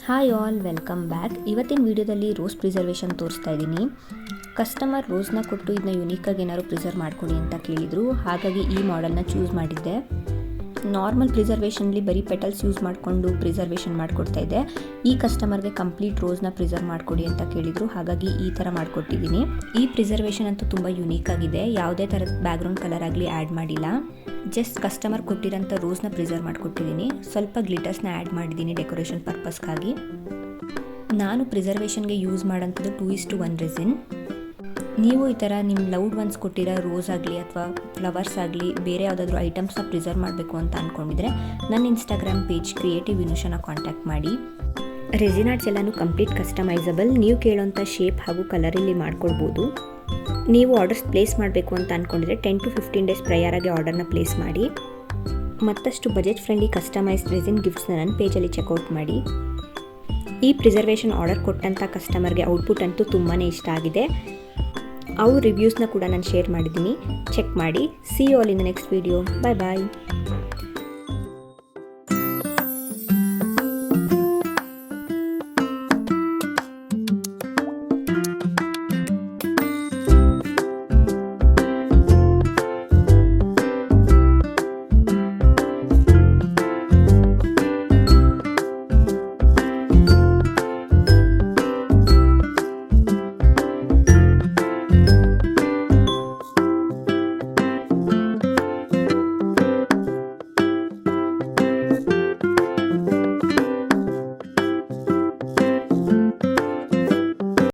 Hi all, welcome back. ಇವತ್ತಿನ ವಿಡಿಯೋದಲ್ಲಿ rose preservation ತೋರಿಸ್ತಾ ಇದ್ದೀನಿ. ಕಸ್ಟಮರ್ ರೋಸ್ನ ಕೊಟ್ಟು ಇದನ್ನ ಯುನೀಕಾಗಿ ಏನಾದ್ರು ಪ್ರಿಸರ್ವ್ ಮಾಡಿಕೊಡಿ ಅಂತ ಕೇಳಿದರು. ಹಾಗಾಗಿ ಈ ಮಾಡೆಲ್ನ ಚೂಸ್ ಮಾಡಿದ್ದೆ. ನಾರ್ಮಲ್ ಪ್ರಿಸರ್ವೇಷನ್ಲಿ ಬರೀ ಪೆಟಲ್ಸ್ ಯೂಸ್ ಮಾಡಿಕೊಂಡು ಪ್ರಿಸರ್ವೇಷನ್ ಮಾಡಿಕೊಡ್ತಾ ಇದ್ದೆ. ಈ ಕಸ್ಟಮರ್ಗೆ ಕಂಪ್ಲೀಟ್ ರೋಸ್ನ ಪ್ರಿಸರ್ವ್ ಮಾಡಿಕೊಡಿ ಅಂತ ಕೇಳಿದರು. ಹಾಗಾಗಿ ಈ ಥರ ಮಾಡಿಕೊಟ್ಟಿದ್ದೀನಿ. ಈ ಪ್ರಿಸರ್ವೇಷನ್ ಅಂತೂ ತುಂಬ ಯುನೀಕ್ ಆಗಿದೆ. ಯಾವುದೇ ಥರದ ಬ್ಯಾಕ್ಗ್ರೌಂಡ್ ಕಲರ್ ಆಗಲಿ ಆ್ಯಡ್ ಮಾಡಿಲ್ಲ. ಜಸ್ಟ್ ಕಸ್ಟಮರ್ ಕೊಟ್ಟಿರೋಂಥ ರೋಸ್ನ ಪ್ರಿಸರ್ವ್ ಮಾಡಿಕೊಟ್ಟಿದ್ದೀನಿ. ಸ್ವಲ್ಪ ಗ್ಲಿಟರ್ಸ್ನ ಆ್ಯಡ್ ಮಾಡಿದ್ದೀನಿ ಡೆಕೋರೇಷನ್ ಪರ್ಪಸ್ಗಾಗಿ. ನಾನು ಪ್ರಿಸರ್ವೇಷನ್ಗೆ ಯೂಸ್ ಮಾಡೋಂಥದ್ದು 2:1 ರೆಸಿನ್. ನೀವು ಈ ಥರ ನಿಮ್ಮ ಲವ್ಡ್ ಒನ್ಸ್ ಕೊಟ್ಟಿರೋ ರೋಸ್ ಆಗಲಿ ಅಥವಾ ಫ್ಲವರ್ಸ್ ಆಗಲಿ ಬೇರೆ ಯಾವುದಾದ್ರೂ ಐಟಮ್ಸ್ನ ಪ್ರಿಸರ್ವ್ ಮಾಡಬೇಕು ಅಂತ ಅಂದ್ಕೊಂಡಿದ್ರೆ ನನ್ನ ಇನ್ಸ್ಟಾಗ್ರಾಮ್ ಪೇಜ್ ಕ್ರಿಯೇಟಿವ್ ವಿನುಷನ ಕಾಂಟ್ಯಾಕ್ಟ್ ಮಾಡಿ. ರೆಸಿನ್ ಆರ್ಟ್ಸ್ ಎಲ್ಲನೂ ಕಂಪ್ಲೀಟ್ ಕಸ್ಟಮೈಸಬಲ್. ನೀವು ಕೇಳೋಂಥ ಶೇಪ್ ಹಾಗೂ ಕಲರಲ್ಲಿ ಮಾಡ್ಕೊಳ್ಬೋದು. ನೀವು ಆರ್ಡರ್ಸ್ ಪ್ಲೇಸ್ ಮಾಡಬೇಕು ಅಂತ ಅಂದ್ಕೊಂಡಿದ್ರೆ 10 to 15 ಡೇಸ್ ಪ್ರಯರಾಗಿ ಆರ್ಡರ್ನ ಪ್ಲೇಸ್ ಮಾಡಿ. ಮತ್ತಷ್ಟು ಬಜೆಟ್ ಫ್ರೆಂಡ್ಲಿ ಕಸ್ಟಮೈಸ್ಡ್ ರೆಸಿನ್ ಗಿಫ್ಟ್ಸ್ನ ನನ್ನ ಪೇಜಲ್ಲಿ ಚೆಕ್ಔಟ್ ಮಾಡಿ. ಈ ಪ್ರಿಸರ್ವೇಷನ್ ಆರ್ಡರ್ ಕೊಟ್ಟಂಥ ಕಸ್ಟಮರ್ಗೆ ಔಟ್ಪುಟ್ ಅಂತೂ ತುಂಬಾ ಇಷ್ಟ ಆಗಿದೆ. ಅವ್ರ ರಿವ್ಯೂಸ್ನ ಕೂಡ ನಾನು ಶೇರ್ ಮಾಡಿದ್ದೀನಿ. ಚೆಕ್ ಮಾಡಿ. See you all in the next video. Bye bye.